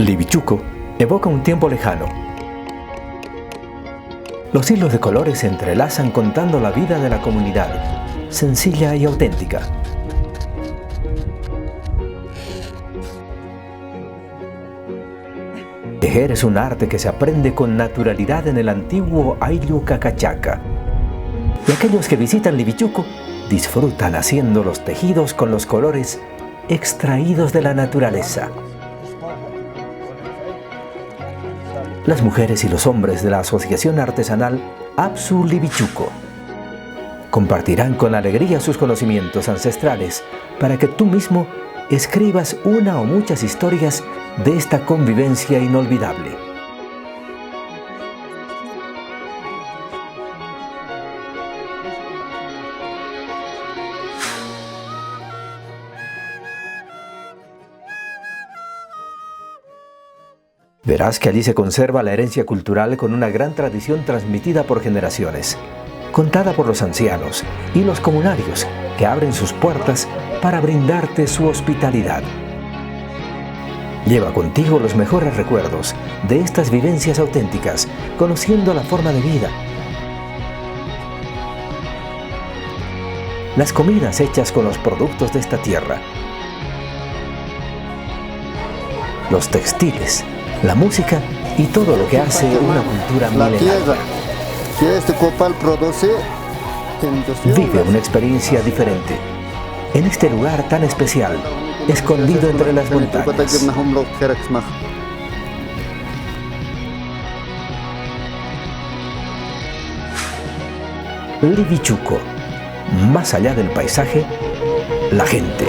Livichuco evoca un tiempo lejano. Los hilos de colores se entrelazan contando la vida de la comunidad, sencilla y auténtica. Tejer es un arte que se aprende con naturalidad en el antiguo Ayllu Cacachaca. Y aquellos que visitan Livichuco disfrutan haciendo los tejidos con los colores extraídos de la naturaleza. Las mujeres y los hombres de la Asociación Artesanal Apsu Livichuco compartirán con alegría sus conocimientos ancestrales para que tú mismo escribas una o muchas historias de esta convivencia inolvidable. Verás que allí se conserva la herencia cultural con una gran tradición transmitida por generaciones, contada por los ancianos y los comunarios que abren sus puertas para brindarte su hospitalidad. Lleva contigo los mejores recuerdos de estas vivencias auténticas, conociendo la forma de vida, las comidas hechas con los productos de esta tierra, los textiles, la música y todo lo que hace una cultura milenaria. Vive una experiencia diferente en este lugar tan especial, escondido entre las montañas. Livichuco, más allá del paisaje, la gente.